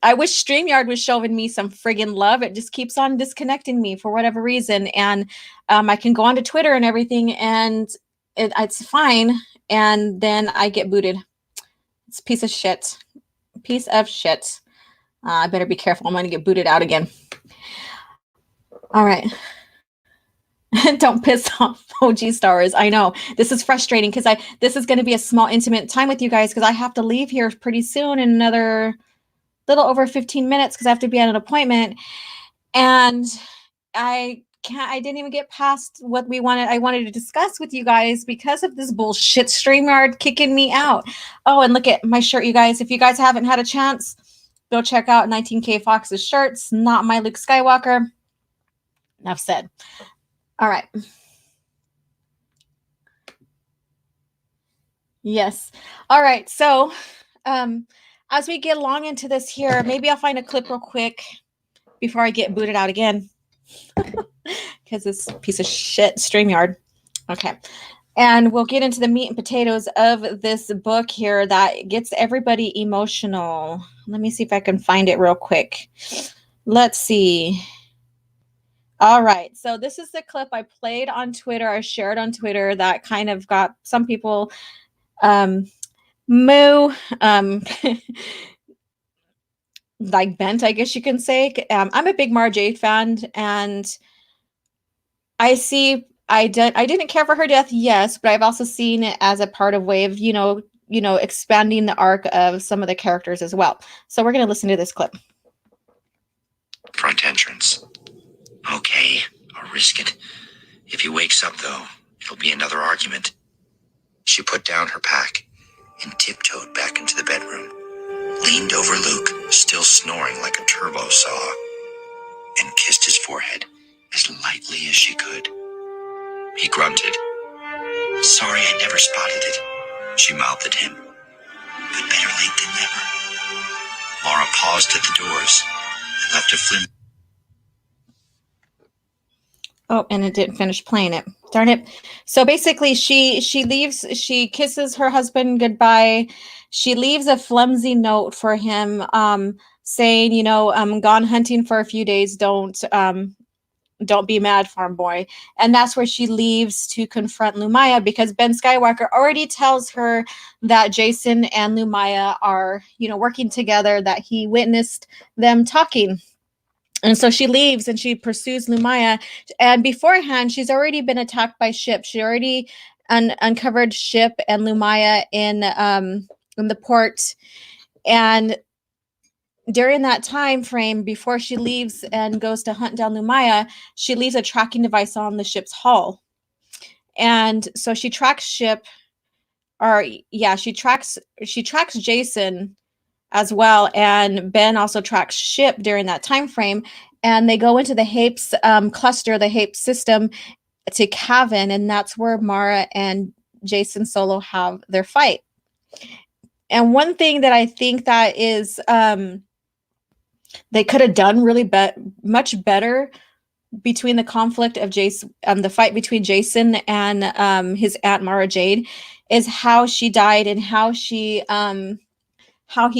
I wish StreamYard was showing me some friggin' love. It just keeps on disconnecting me for whatever reason. And I can go onto Twitter and everything and it's fine. And then I get booted. It's a piece of shit. Piece of shit. I better be careful. I'm going to get booted out again. All right. Don't piss off O.G.Starwars. I know this is frustrating because this is going to be a small, intimate time with you guys because I have to leave here pretty soon in another little over 15 minutes because I have to be at an appointment. And I didn't even get past what I wanted to discuss with you guys because of this bullshit StreamYard kicking me out. Oh, and look at my shirt, you guys. If you guys haven't had a chance, go check out 19K Fox's shirts. Not my Luke Skywalker. Enough said. All right. Yes. All right. So as we get along into this here, maybe I'll find a clip real quick before I get booted out again. Because this piece of shit StreamYard. Okay. And we'll get into the meat and potatoes of this book here that gets everybody emotional. Let me see if I can find it real quick. Let's see. All right. So this is the clip I played on Twitter. I shared on Twitter that kind of got some people like bent, I guess you can say. I'm a big Mara Jade fan, and I didn't care for her death, yes, but I've also seen it as a part of way of, you know, expanding the arc of some of the characters as well. So we're going to listen to this clip. Front entrance. Okay, I'll risk it. If he wakes up, though, it'll be another argument. She put down her pack and tiptoed back into the bedroom, leaned over Luke, still snoring like a turbo saw, and kissed his forehead as lightly as she could. He grunted. Sorry I never spotted it, she mouthed at him. But better late than never. Laura paused at the doors and left a flimsy... Oh, and it didn't finish playing it. Darn it. So basically she leaves, she kisses her husband goodbye. She leaves a flimsy note for him saying, you know, I'm gone hunting for a few days. Don't don't be mad, farm boy. And that's where she leaves to confront Lumaya, because Ben Skywalker already tells her that Jason and Lumaya are, working together, that he witnessed them talking. And so she leaves and she pursues Lumaya. And beforehand, she's already been attacked by Ship. She already uncovered Ship and Lumaya in the port. And during that time frame, before she leaves and goes to hunt down Lumaya, she leaves a tracking device on the ship's hull. And so she tracks Ship, or yeah, she tracks Jason as well, and Ben also tracks Ship during that time frame, and they go into the Hapes cluster, the Hape system, to Cavan, and that's where Mara and Jason Solo have their fight. And one thing that I think that is they could have done really much better between the conflict of Jason, the fight between Jason and his aunt Mara Jade, is how she died and how he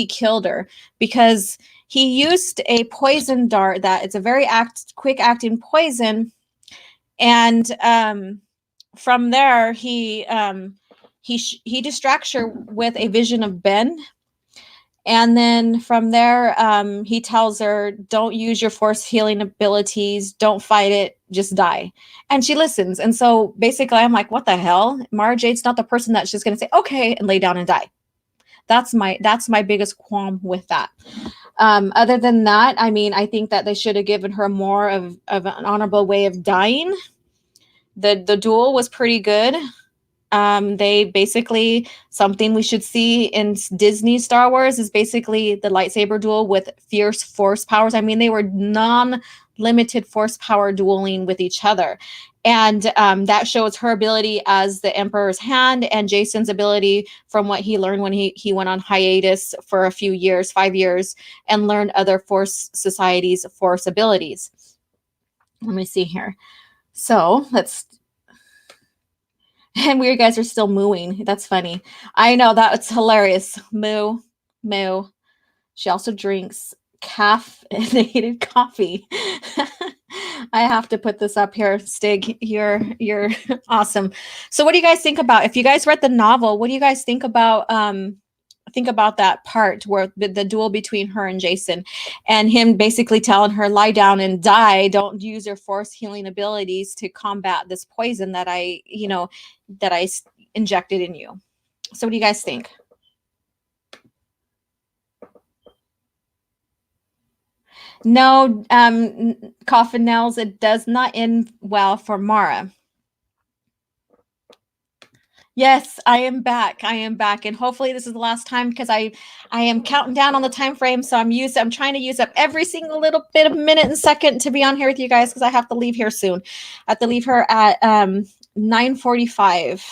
killed her, because he used a poison dart that it's a very quick acting poison, and from there he distracts her with a vision of Ben. And then from there, he tells her, don't use your force healing abilities, don't fight it, just die. And she listens. And so basically I'm like, what the hell? Mara Jade's not the person that's just going to say, okay, and lay down and die. That's my biggest qualm with that. Other than that, I mean, I think that they should have given her more of an honorable way of dying. The duel was pretty good. They basically, something we should see in Disney Star Wars is basically the lightsaber duel with fierce force powers. I mean, they were non-limited force power dueling with each other. And that shows her ability as the Emperor's hand, and Jason's ability from what he learned when he went on hiatus for a few years, 5 years, and learned other Force Society's Force abilities. Let me see here. So let's... And weird guys are still mooing. That's funny. I know, that's hilarious. Moo, moo. She also drinks caffeinated coffee. I have to put this up here, Stig. You're awesome. So what do you guys think about, if you guys read the novel, what do you guys think about that part where the duel between her and Jason, and him basically telling her, lie down and die, don't use your force healing abilities to combat this poison that I injected in you. So what do you guys think? No, Coffin Nails, it does not end well for Mara. Yes, I am back. And hopefully this is the last time, because I am counting down on the time frame. So I'm trying to use up every single little bit of minute and second to be on here with you guys, because I have to leave here soon. I have to leave her at 9:45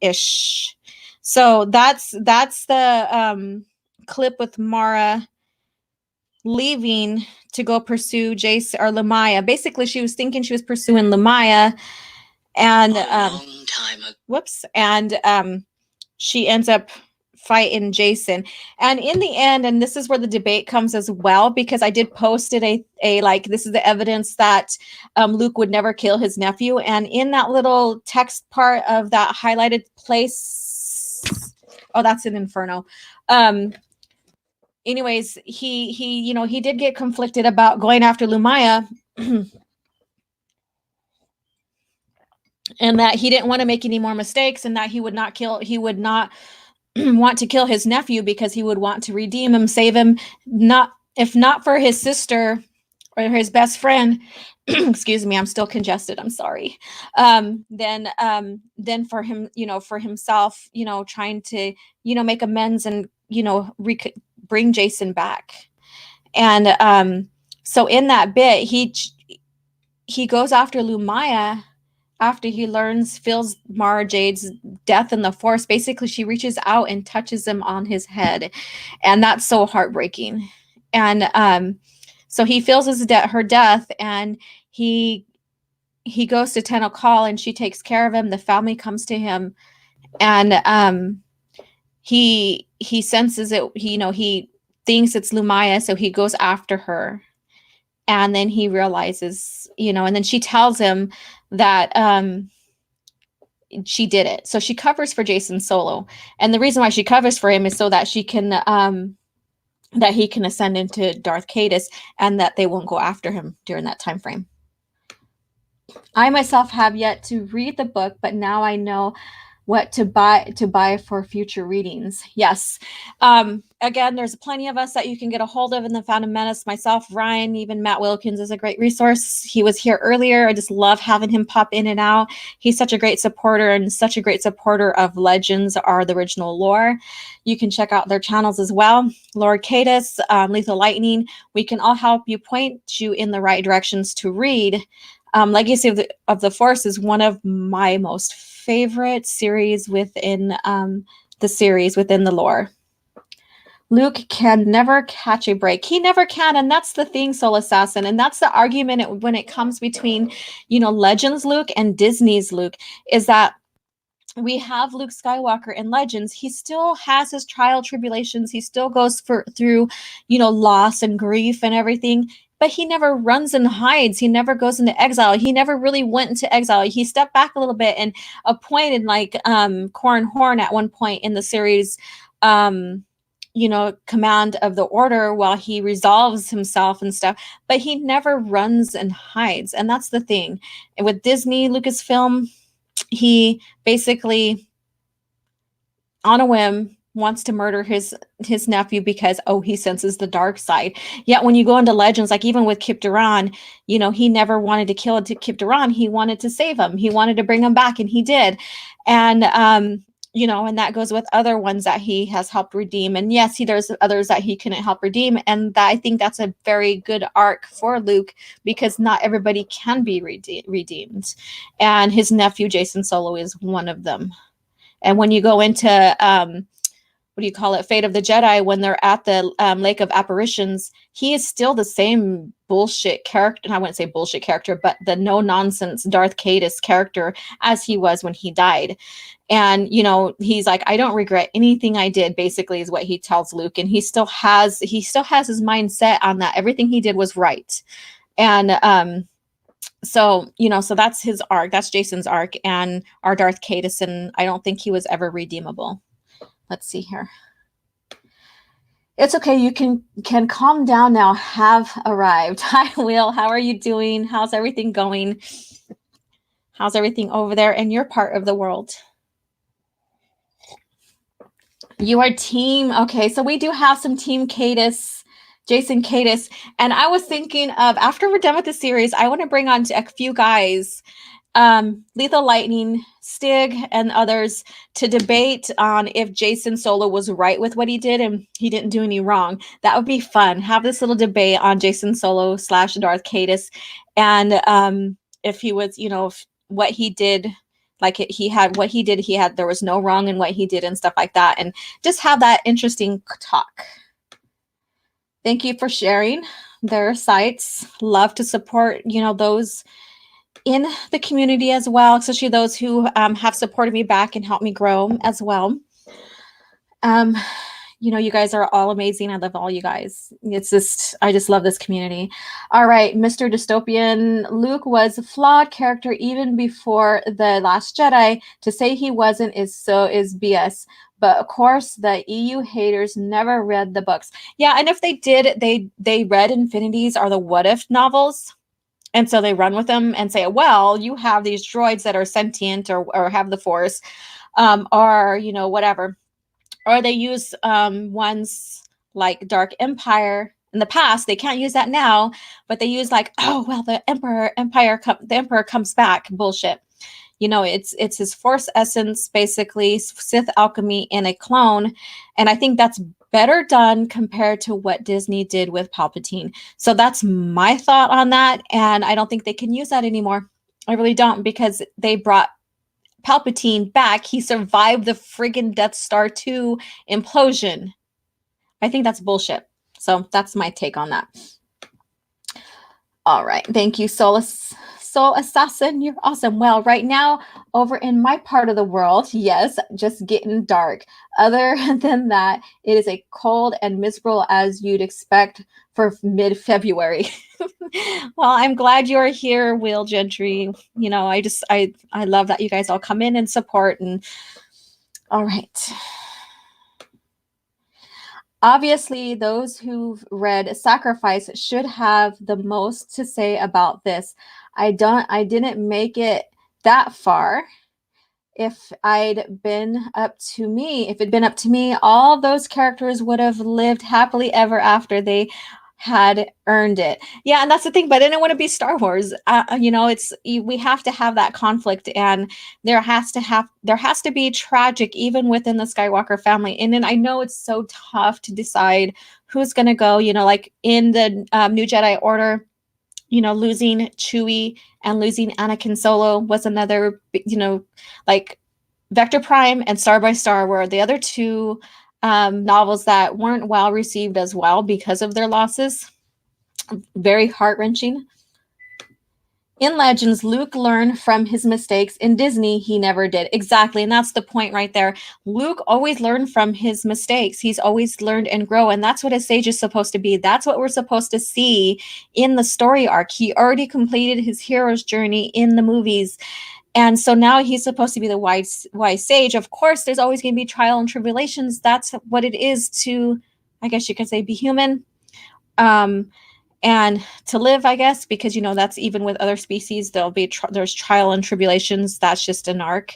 ish. So that's the clip with Mara leaving to go pursue Jace or Lumaya. Basically, she was thinking she was pursuing Lumaya, and whoops, and she ends up fighting Jason. And in the end, and this is where the debate comes as well, because I did post it a like, this is the evidence that Luke would never kill his nephew. And in that little text part of that highlighted place, oh, that's an Inferno. Anyways, he did get conflicted about going after Lumaya. And that he didn't want to make any more mistakes, and that he would not want to kill his nephew, because he would want to redeem him, save him, if not for his sister or his best friend. Excuse me, I'm still congested, I'm sorry. Then for him, for himself, trying to, make amends and, bring Jason back. And so in that bit, he goes after Lumaya after he feels Mara Jade's death in the Force. Basically, she reaches out and touches him on his head, and that's so heartbreaking. And so he feels her death, and he goes to Tenno Call, and she takes care of him. The family comes to him, and he senses it. He thinks it's Lumaya, so he goes after her. And then he realizes, and then she tells him that she did it. So she covers for Jason Solo. And the reason why she covers for him is so that she can that he can ascend into Darth Caedus, and that they won't go after him during that time frame. I myself have yet to read the book, but now I know what to buy for future readings. Yes. Again, there's plenty of us that you can get a hold of in the Phantom Menace. Myself, Ryan, even Matt Wilkins is a great resource. He was here earlier. I just love having him pop in and out. He's such a great supporter, and such a great supporter of Legends, or the original lore. You can check out their channels as well. Lord Caedus, Lethal Lightning. We can all help you, point you in the right directions to read. Legacy of the Force is one of my most favorite series within within the lore. Luke can never catch a break. He never can, and that's the thing, Soul Assassin, and that's the argument when it comes between, Legends Luke and Disney's Luke, is that we have Luke Skywalker in Legends. He still has his trial tribulations. He still goes through, loss and grief and everything. But he never runs and hides. He never goes into exile. He never really went into exile. He stepped back a little bit and appointed Corran Horn at one point in the series, command of the order while he resolves himself and stuff. But he never runs and hides. And that's the thing. And with Disney, Lucasfilm, he basically, on a whim, wants to murder his nephew because he senses the dark side. Yet when you go into Legends, like even with Kip Duran, he never wanted to kill Kip Duran. He wanted to save him. He wanted to bring him back, and he did. And and that goes with other ones that he has helped redeem. And yes, there's others that he couldn't help redeem, and I think that's a very good arc for Luke, because not everybody can be redeemed, and his nephew Jason Solo is one of them. And when you go into Fate of the Jedi, when they're at the Lake of Apparitions, he is still the same bullshit character. And I wouldn't say bullshit character, but the no nonsense Darth Caedus character as he was when he died. And he's like, I don't regret anything I did, basically, is what he tells Luke. And he still has his mindset on that. Everything he did was right. And so that's his arc. That's Jason's arc, and our Darth Caedus, and I don't think he was ever redeemable. Let's see here. It's okay. You can calm down now. Have arrived. Hi, Will. How are you doing? How's everything going? How's everything over there in your part of the world? You are team. Okay, so we do have some team Caedus, Jason Caedus. And I was thinking of, after we're done with the series, I want to bring on a few guys, Lethal Lightning, Stig, and others, to debate on if Jason Solo was right with what he did and he didn't do any wrong. That would be fun. Have this little debate on Jason Solo / Darth Caedus, and if he was, what he did, there was no wrong in what he did and stuff like that, and just have that interesting talk. Thank you for sharing their sites. Love to support, those in the community as well, especially those who have supported me back and helped me grow as well. You guys are all amazing. I love all you guys. I just love this community. All right, Mr. Dystopian. Luke was a flawed character even before The Last Jedi. To say he wasn't is BS. But of course, the EU haters never read the books. Yeah, and if they did, they read Infinities or the What If novels. And so they run with them and say, well, you have these droids that are sentient or have the Force, or, whatever. Or they use ones like Dark Empire in the past. They can't use that now, but they use the Emperor comes back. Bullshit. It's his Force essence, basically Sith alchemy in a clone. And I think that's better done compared to what Disney did with Palpatine. So that's my thought on that. And I don't think they can use that anymore. I really don't, because they brought Palpatine back. He survived the friggin' Death Star 2 implosion. I think that's bullshit. So that's my take on that. All right. Thank you, Soul So Assassin, you're awesome. Well, right now over in my part of the world, yes, just getting dark. Other than that, it is a cold and miserable as you'd expect for mid-February. Well, I'm glad you're here, Will Gentry. You know, I love that you guys all come in and support. And all right. Obviously, those who've read Sacrifice should have the most to say about this. I didn't make it that far. If it'd been up to me, all those characters would have lived happily ever after. They had earned it. Yeah, and that's the thing. But I didn't want to be Star Wars. You know, we have to have that conflict, and there has to be tragic even within the Skywalker family. And then I know it's so tough to decide who's going to go. You know, like in the New Jedi Order, you know, losing Chewie and losing Anakin Solo was another, you know, like Vector Prime and Star by Star were the other two novels that weren't well received as well because of their losses. Very heart-wrenching. In Legends, Luke learned from his mistakes. In Disney, he never did. Exactly. And that's the point right there. Luke always learned from his mistakes. He's always learned and grow. And that's what a sage is supposed to be. That's what we're supposed to see in the story arc. He already completed his hero's journey in the movies. And so now he's supposed to be the wise sage. Of course, there's always going to be trial and tribulations. That's what it is to, I guess you could say, be human. And to live, I guess, because, you know, that's even with other species, there's trial and tribulations. That's just an arc.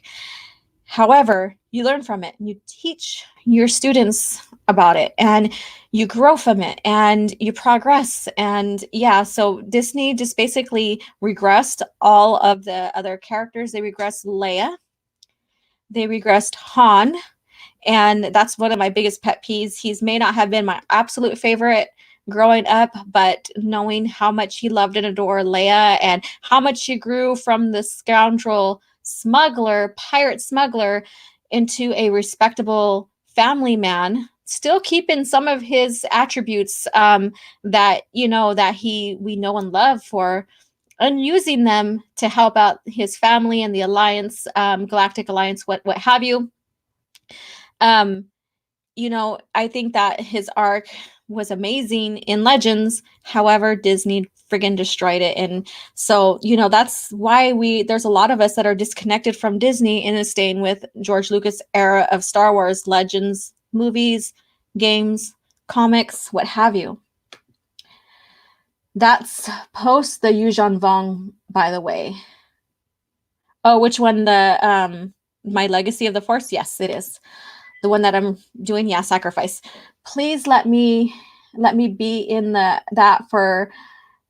However, you learn from it and you teach your students about it and you grow from it and you progress. And yeah, so Disney just basically regressed all of the other characters. They regressed Leia. They regressed Han. And that's one of my biggest pet peeves. He may not have been my absolute favorite growing up, but knowing how much he loved and adored Leia and how much she grew from the scoundrel pirate smuggler into a respectable family man, still keeping some of his attributes that, you know, that we know and love for, and using them to help out his family and the Alliance, Galactic Alliance, what have you. You know, I think that his arc was amazing in Legends. However, Disney friggin' destroyed it. And so, you know, that's why there's a lot of us that are disconnected from Disney and is staying with George Lucas era of Star Wars, Legends, movies, games, comics, what have you. That's post the Yuuzhan Vong, by the way. Oh, which one? The My Legacy of the Force? Yes, it is. The one that I'm doing, yeah, Sacrifice. Please let me be in that for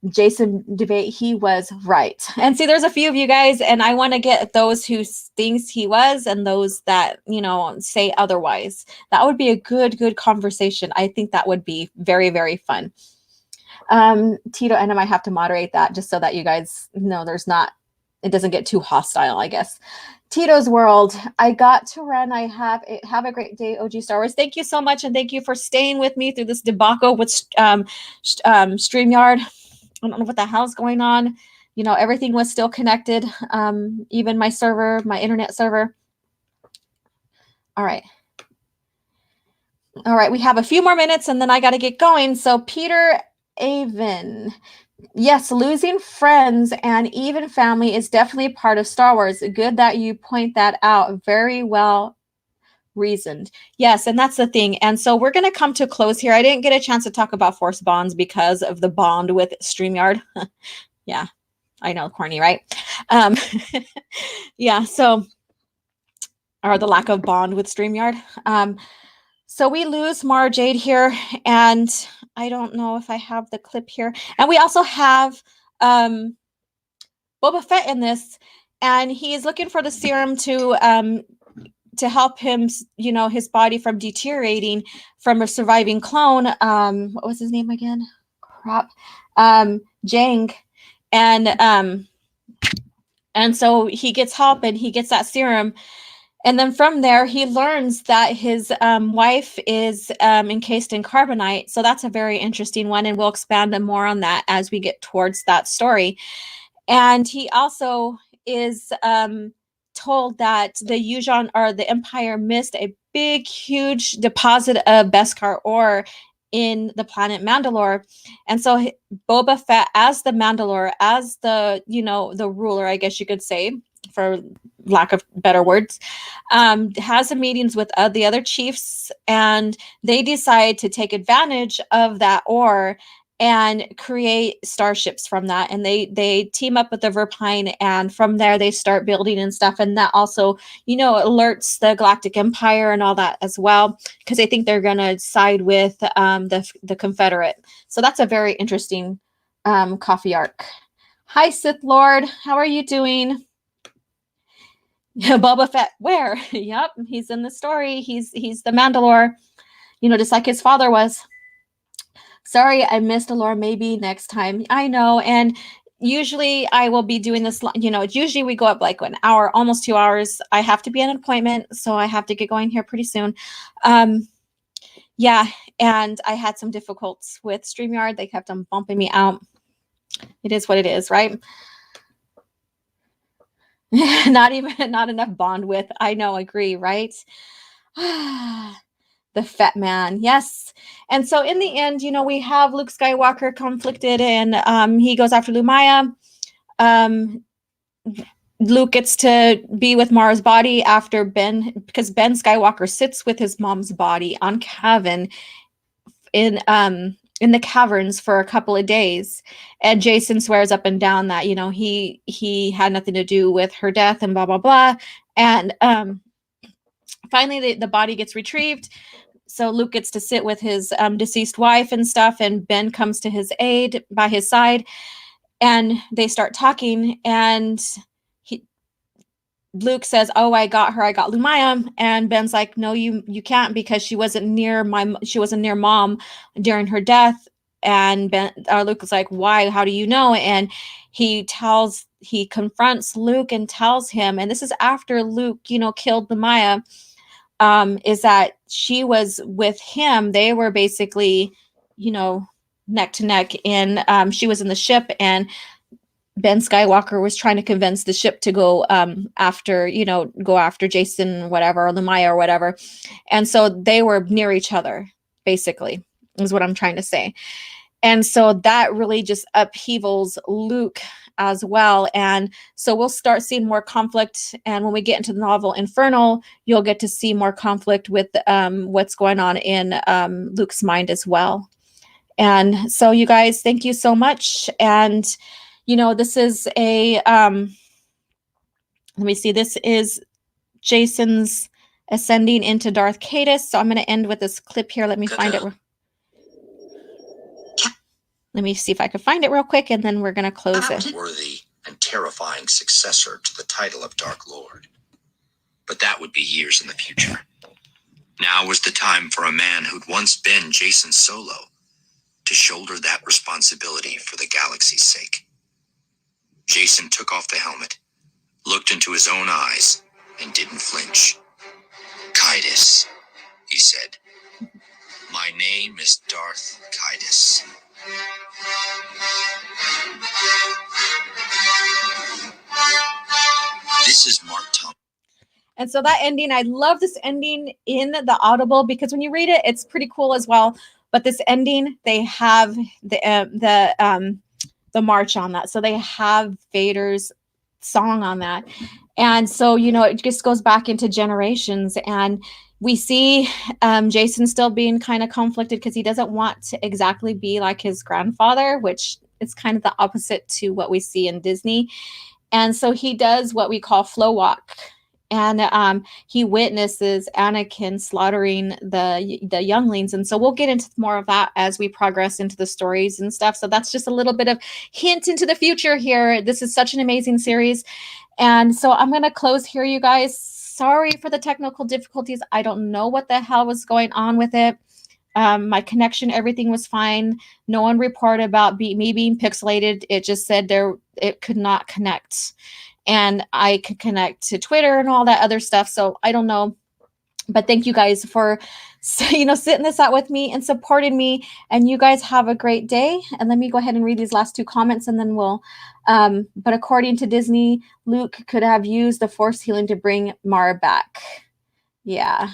Jason debate. He was right. And see, there's a few of you guys, and I want to get those who thinks he was and those that, you know, say otherwise. That would be a good conversation. I think that would be very, very fun. Tito, and I might have to moderate that just so that you guys know it doesn't get too hostile, I guess. Tito's World, I got to run. Have a great day, O.G.Starwars. Thank you so much, and thank you for staying with me through this debacle with StreamYard. I don't know what the hell's going on. You know, everything was still connected, even my internet server. All right, we have a few more minutes, and then I got to get going. So Peter Avon. Yes, losing friends and even family is definitely part of Star Wars. Good that you point that out. Very well reasoned. Yes, and that's the thing. And so we're going to come to a close here. I didn't get a chance to talk about Force Bonds because of the bond with StreamYard. Yeah, I know, corny, right? Yeah, so, or the lack of bond with StreamYard. So we lose Mara Jade here, and I don't know if I have the clip here. And we also have Boba Fett in this, and he is looking for the serum to help him, you know, his body from deteriorating from a surviving clone. What was his name again? Crap. Jang. And so he gets help and he gets that serum. And then from there, he learns that his wife is encased in carbonite. So that's a very interesting one. And we'll expand more on that as we get towards that story. And he also is told that the Yuuzhan or the Empire missed a big, huge deposit of Beskar ore in the planet Mandalore. And so Boba Fett, as the Mandalore, as the, the ruler, I guess you could say, for lack of better words, has the meetings with the other chiefs, and they decide to take advantage of that ore and create starships from that. And they team up with the Verpine, and from there they start building and stuff. And that also, alerts the Galactic Empire and all that as well, because they think they're going to side with the Confederate. So that's a very interesting coffee arc. Hi, Sith Lord. How are you doing? Boba Fett, where? Yep, he's in the story. He's the Mandalore, just like his father was. Sorry, I missed Alora. Maybe next time. I know. And usually I will be doing this, usually we go up like an hour, almost 2 hours. I have to be at an appointment, so I have to get going here pretty soon. Yeah, and I had some difficulties with StreamYard. They kept on bumping me out. It is what it is, right? Not enough bond with. I know, agree, right? The fat man, yes. And so in the end, we have Luke Skywalker conflicted, and he goes after Lumaya. Luke gets to be with Mara's body after because Ben Skywalker sits with his mom's body on Cavan in the caverns for a couple of days, and Jason swears up and down that he had nothing to do with her death and blah blah blah. And finally the body gets retrieved. So Luke gets to sit with his deceased wife and stuff, and Ben comes to his aid by his side, and they start talking, and Luke says, "Oh, I got Lumaya," and Ben's like, "No, you can't, because she wasn't near mom during her death." And Luke is like, "Why? How do you know?" And he confronts Luke and tells him, and this is after Luke, killed Lumaya, is that she was with him. They were basically, neck to neck, and she was in the ship, and Ben Skywalker was trying to convince the ship to go after Jason, whatever, or Lumaya or whatever. And so they were near each other, basically, is what I'm trying to say. And so that really just upheavals Luke as well. And so we'll start seeing more conflict. And when we get into the novel Infernal, you'll get to see more conflict with what's going on in Luke's mind as well. And so you guys, thank you so much. And, this is let me see, this is Jason's ascending into Darth Caedus. So I'm going to end with this clip here. Let me find it. Let me see if I can find it real quick, and then we're going to close it. Worthy and terrifying successor to the title of Dark Lord. But that would be years in the future. Now was the time for a man who'd once been Jason Solo to shoulder that responsibility for the galaxy's sake. Jason took off the helmet, looked into his own eyes, and didn't flinch. Caedus, he said. My name is Darth Caedus. This is Mark Tom. And so that ending, I love this ending in the Audible, because when you read it, it's pretty cool as well. But this ending, they have the march on that. So they have Vader's song on that. And so, it just goes back into generations. And we see Jason still being kind of conflicted, because he doesn't want to exactly be like his grandfather, which is kind of the opposite to what we see in Disney. And so he does what we call flow walk. And he witnesses Anakin slaughtering the younglings. And so we'll get into more of that as we progress into the stories and stuff. So that's just a little bit of hint into the future here. This is such an amazing series. And so I'm going to close here, you guys. Sorry for the technical difficulties. I don't know what the hell was going on with it. My connection, everything was fine. No one reported about me being pixelated. It just said it could not connect. And I could connect to Twitter and all that other stuff. So I don't know. But thank you guys for sitting this out with me and supporting me. And you guys have a great day. And let me go ahead and read these last 2 comments and then we'll, but according to Disney, Luke could have used the Force healing to bring Mara back. Yeah.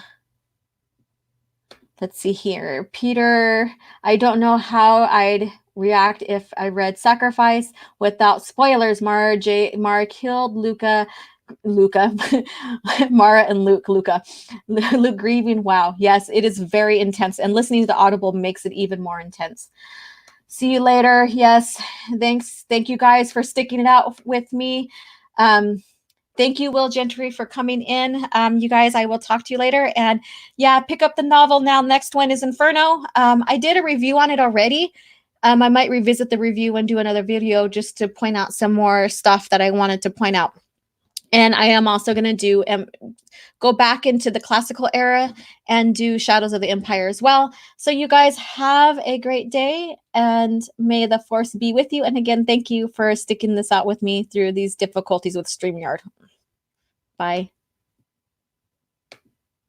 Let's see here. Peter, I don't know how I'd react if I read Sacrifice without spoilers. Mara killed Luca, Mara and Luca grieving. Wow. Yes, it is very intense. And listening to the Audible makes it even more intense. See you later. Yes. Thanks. Thank you guys for sticking it out with me. Thank you, Will Gentry, for coming in. You guys, I will talk to you later. And yeah, pick up the novel now. Next one is Inferno. I did a review on it already. I might revisit the review and do another video just to point out some more stuff that I wanted to point out. And I am also going to do go back into the classical era and do Shadows of the Empire as well. So you guys have a great day and may the Force be with you. And again, thank you for sticking this out with me through these difficulties with StreamYard. Bye.